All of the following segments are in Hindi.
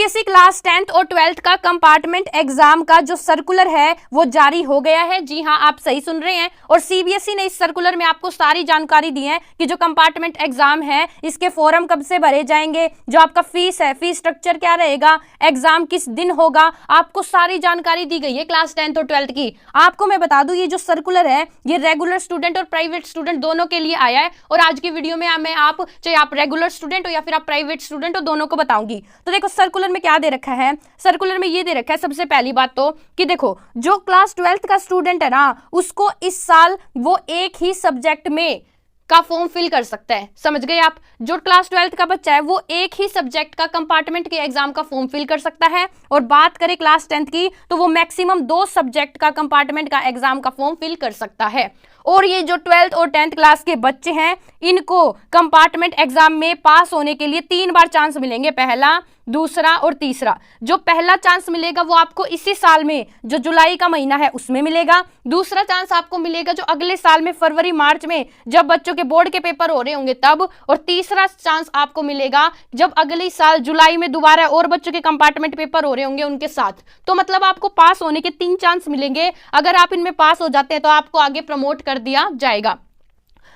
सीबीएसई क्लास 10th और 12th का कंपार्टमेंट एग्जाम का जो सर्कुलर है वो जारी हो गया है। जी हां, आप सही सुन रहे हैं। और सीबीएसई ने इस सर्कुलर में आपको सारी जानकारी दी है कि जो कंपार्टमेंट एग्जाम है इसके फॉर्म कब से भरे जाएंगे, जो आपका फीस है, फीस स्ट्रक्चर क्या रहेगा, एग्जाम किस दिन होगा, आपको सारी जानकारी दी गई है क्लास 10th और 12th की। आपको मैं बता दूं, ये जो सर्कुलर है ये रेगुलर स्टूडेंट और प्राइवेट स्टूडेंट दोनों के लिए आया है। और आज की वीडियो में मैं चाहे आप रेगुलर स्टूडेंट हो या फिर आप प्राइवेट स्टूडेंट हो, दोनों को बताऊंगी। तो देखो सर्कुलर में क्या दे रखा है। सर्कुलर में ये दे रखा है सबसे पहली बात तो कि देखो जो क्लास 12th का स्टूडेंट है ना, उसको इस साल वो एक ही सब्जेक्ट में का फॉर्म फिल कर सकता है। समझ गए आप? जो क्लास 12th का बच्चा है वो एक ही सब्जेक्ट का कंपार्टमेंट के एग्जाम का फॉर्म फिल कर सकता है। और बात करें क्लास 10th की तो वो मैक्सिमम 2 सब्जेक्ट का कंपार्टमेंट का एग्जाम का फॉर्म फिल कर सकता है। और ये जो 12th और 10th क्लास के बच्चे हैं इनको कंपार्टमेंट एग्जाम में पास होने के लिए 3 बार चांस मिलेंगे, पहला, दूसरा और तीसरा। जो पहला चांस मिलेगा वो आपको इसी साल में जो जुलाई का महीना है उसमें मिलेगा। दूसरा चांस आपको मिलेगा जो अगले साल में फरवरी मार्च में जब बच्चों के बोर्ड के पेपर हो रहे होंगे तब। और तीसरा चांस आपको मिलेगा जब अगले साल जुलाई में दोबारा और बच्चों के कंपार्टमेंट पेपर हो रहे होंगे उनके साथ। तो मतलब आपको पास होने के 3 चांस मिलेंगे। अगर आप इनमें पास हो जाते हैं तो आपको आगे प्रमोट कर दिया जाएगा।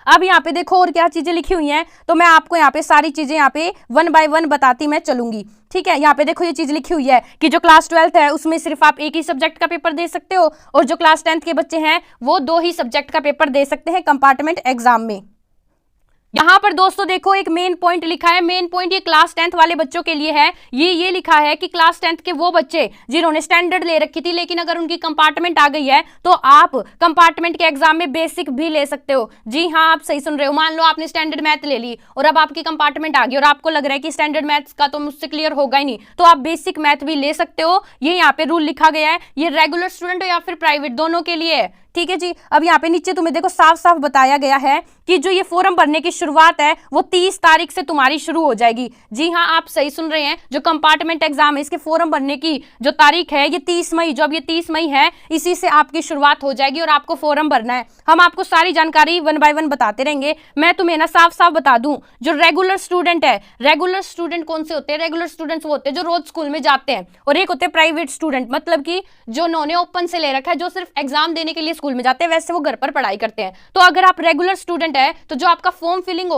अब यहाँ पे देखो और क्या चीजें लिखी हुई हैं, तो मैं आपको यहाँ पे सारी चीजें यहाँ पे 1 बाय 1 बताती मैं चलूंगी। ठीक है, यहाँ पे देखो ये चीज लिखी हुई है कि जो क्लास 12th है उसमें सिर्फ आप एक ही सब्जेक्ट का पेपर दे सकते हो, और जो क्लास 10th के बच्चे हैं वो 2 ही सब्जेक्ट का पेपर दे सकते हैं कंपार्टमेंट एग्जाम में। यहाँ पर दोस्तों देखो एक मेन पॉइंट लिखा है। मेन पॉइंट ये क्लास 10th वाले बच्चों के लिए है। ये लिखा है कि क्लास 10th के वो बच्चे जिन्होंने स्टैंडर्ड ले रखी थी लेकिन अगर उनकी कंपार्टमेंट आ गई है तो आप कंपार्टमेंट के एग्जाम में बेसिक भी ले सकते हो। जी हाँ, आप सही सुन रहे हो। मान लो आपने स्टैंडर्ड मैथ ले ली और अब आपकी कंपार्टमेंट आ गई और आपको लग रहा है कि स्टैंडर्ड मैथ्स का तो मुझसे क्लियर होगा ही नहीं, तो आप बेसिक मैथ भी ले सकते हो। ये यहाँ पे रूल लिखा गया है। ये रेगुलर स्टूडेंट हो या फिर प्राइवेट, दोनों के लिए है। ठीक है जी। अब यहाँ पे नीचे तुम्हें देखो साफ साफ बताया गया है कि जो ये फॉर्म भरने की शुरुआत है वो 30 तारीख से तुम्हारी शुरू हो जाएगी। जी हाँ, आप सही सुन रहे हैं। जो कंपार्टमेंट एग्जाम है इसके फॉर्म भरने की जो तारीख है ये 30 मई, जो अब ये 30 मई है इसी से आपकी शुरुआत हो जाएगी और आपको फॉर्म भरना है। हम आपको सारी जानकारी 1 बाय 1 बताते रहेंगे। मैं तुम्हें ना साफ साफ बता दूं, जो रेगुलर स्टूडेंट है, रेगुलर स्टूडेंट कौन से होते हैं? रेगुलर स्टूडेंट्स वो होते हैं जो रोज स्कूल में जाते हैं, और एक होते हैं प्राइवेट स्टूडेंट, मतलब कि जो उन्होंने ओपन से ले रखा है, जो सिर्फ एग्जाम देने के लिए स्कूल में जाते हैं, वैसे वो घर पर पढ़ाई करते हैं। तो अगर आप रेगुलर स्टूडेंट है तो जो आपका फॉर्म फिलिंग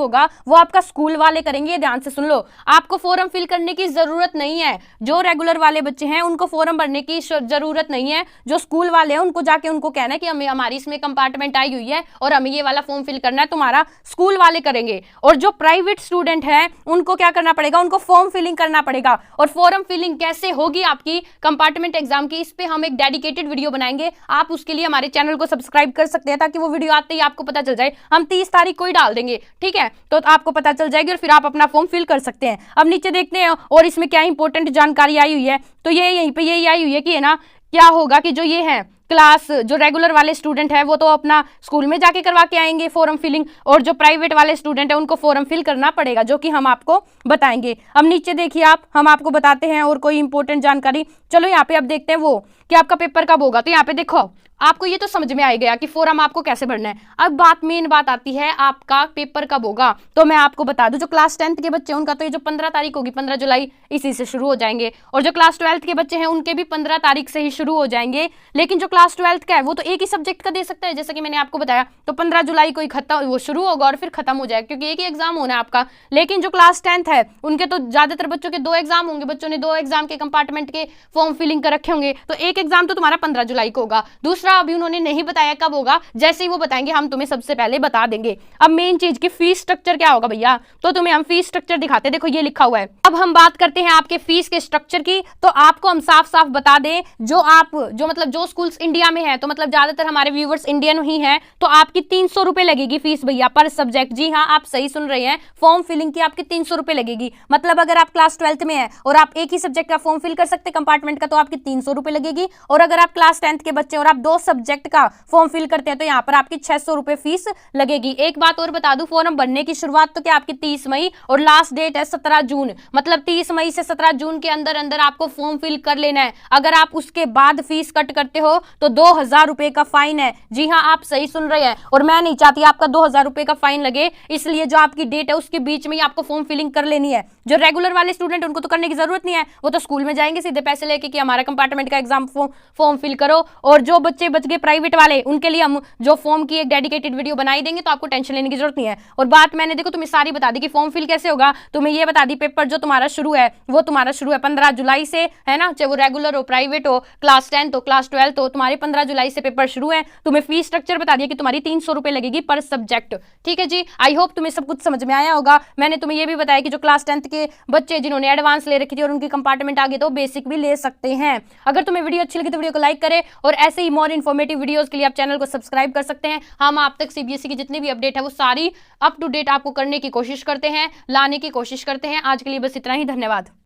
होगा वो आपका स्कूल वाले करेंगे। ध्यान से सुन लो, आपको फॉर्म फिल करने की जरूरत नहीं है। जो रेगुलर वाले बच्चे हैं उनको फॉर्म भरने की जरूरत नहीं है। जो स्कूल वाले हैं उनको जाके उनको कहना है कि हमें हमारी इसमें कंपार्टमेंट आई हुई है और हमें ये वाला फॉर्म फिल करना है, तुम्हारा स्कूल वाले करेंगे। और जो प्राइवेट स्टूडेंट है उनको क्या करना पड़ेगा? उनको फॉर्म फिलिंग करना पड़ेगा। और फॉर्म फिलिंग कैसे होगी आपकी कंपार्टमेंट एग्जाम की, इस पे हम एक डेडिकेटेड वीडियो बनाएंगे। आप उसके लिए हमारे चैनल को सब्सक्राइब कर सकते हैं ताकि वो वीडियो आते ही आपको पता चल जाए। हम 30 तारीख को ही डाल देंगे, ठीक है? तो आपको पता चल जाएगी और फिर आप अपना फॉर्म फिल कर सकते हैं। अब नीचे देखते हैं और इसमें क्या इंपॉर्टेंट जानकारी आई हुई है। तो ये यहीं पे यही आई हुई है कि है ना, क्या होगा कि जो ये है क्लास, जो रेगुलर वाले स्टूडेंट है वो तो अपना स्कूल में जाके करवा के आएंगे फॉर्म फिलिंग, और जो प्राइवेट वाले स्टूडेंट है उनको फॉर्म फिल करना पड़ेगा, जो कि हम आपको बताएंगे। अब नीचे देखिए आप, हम आपको बताते हैं और कोई इंपॉर्टेंट जानकारी। चलो यहाँ पे अब देखते हैं वो कि आपका पेपर कब होगा। तो यहाँ पे देखो आपको ये तो समझ में आ गया कि फॉर्म आपको कैसे भरना है। अब मेन बात आती है आपका पेपर कब होगा। तो मैं आपको बता दूं, जो क्लास 10th के बच्चे हैं उनका तो ये जो 15 तारीख होगी, 15 जुलाई, इसी से शुरू हो जाएंगे। और जो क्लास 12th के बच्चे हैं उनके भी 15 तारीख से ही शुरू हो जाएंगे। लेकिन जो क्लास 12th का है वो तो एक ही सब्जेक्ट का दे सकता है, जैसे कि मैंने आपको बताया। तो 15 जुलाई को ही वो शुरू होगा और फिर खत्म हो जाएगा, क्योंकि एक ही एग्जाम होना है आपका। लेकिन जो क्लास 10th है उनके तो ज्यादातर बच्चों के 2 एग्जाम होंगे, बच्चों ने 2 एग्जाम के कंपार्टमेंट के फॉर्म फिलिंग कर रखे होंगे। तो एक एग्जाम तो तुम्हारा 15 जुलाई को होगा, दूसरा अभी उन्होंने नहीं बताया कब होगा। जैसे ही वो बताएंगे हम तुम्हें सबसे पहले बता देंगे। अब मेन चीज की फीस स्ट्रक्चर क्या होगा भैया, तो तुम्हें हम फीस स्ट्रक्चर दिखाते हैं। देखो ये लिखा हुआ है। अब हम बात करते हैं आपके फीस के स्ट्रक्चर की। तो आपको हम साफ साफ बता दें, जो स्कूल्स इंडिया में है, तो मतलब ज्यादातर हमारे व्यूवर्स इंडियन ही हैं, तो आपकी 300 रुपए लगेगी फीस भैया पर सब्जेक्ट। जी हाँ, आप सही सुन रहे हैं। फॉर्म फिलिंग की आपकी 300 रुपए लगेगी। मतलब अगर आप क्लास 12th में है और आप एक ही सब्जेक्ट का फॉर्म फिल कर सकते कंपार्टमेंट का, तो आपकी 300 रुपए लगेगी। और अगर आप क्लास 10th के बच्चे और आप 2 सब्जेक्ट का फॉर्म फिल करते हैं तो यहाँ पर आपकी 600 रुपए फीस लगेगी। एक बात और बता दूं, फॉर्म भरने की शुरुआत तो क्या आपकी 30 मई और लास्ट डेट है 17 जून। मतलब 30 मई से 17 जून के अंदर अंदर आपको फॉर्म फिल कर लेना है। अगर आप उसके बाद फीस कट करते हो तो 2000 रुपए का फाइन है। जी हाँ, आप सही सुन रहे हैं। और मैं नहीं चाहती आपका 2000 रुपए का फाइन लगे, इसलिए जो आपकी डेट है उसके बीच में ही आपको फॉर्म फिलिंग कर लेनी है। जो रेगुलर वाले स्टूडेंट उनको तो करने की जरूरत नहीं है, वो तो स्कूल में जाएंगे सीधे पैसे लेके कि हमारा कंपार्टमेंट का एग्जाम फॉर्म फिल करो। और जो बच्चे बच गए प्राइवेट वाले, उनके लिए हम जो फॉर्म की एक डेडिकेटेड वीडियो बनाई देंगे, तो आपको टेंशन लेने की जरूरत नहीं है। और बात मैंने देखो तुम्हें सारी बता दी कि फॉर्म फिल कैसे होगा, तुम्हें ये बता दी पेपर जो तुम्हारा शुरू है वो तुम्हारा शुरू है 15 जुलाई से, है ना, चाहे वो रेगुलर हो, प्राइवेट हो, क्लास 10 हो, क्लास 12 हो, तुम्हारे 15 जुलाई से पेपर शुरू है। तुम्हें फीस स्ट्रक्चर बता दिया कि तुम्हारी 300 रुपए लगेगी पर सब्जेक्ट। ठीक है जी, आई होप तुम्हें सब कुछ समझ में आया होगा। मैंने तुम्हें ये भी बताया कि जो क्लास 10 के बच्चे जिन्होंने एडवांस ले रखी थी और उनकी कंपार्टमेंट आगे तो बेसिक भी ले सकते हैं। अगर तुम्हें वीडियो अच्छी लगी तो वीडियो को लाइक करें और ऐसे ही मोर इन्फॉर्मेटिव वीडियोस के लिए आप चैनल को सब्सक्राइब कर सकते हैं। हम आप तक सीबीएसई की जितनी भी अपडेट है वो सारी अप टू डेट आपको करने की कोशिश करते हैं, लाने की कोशिश करते हैं। आज के लिए बस इतना ही, धन्यवाद।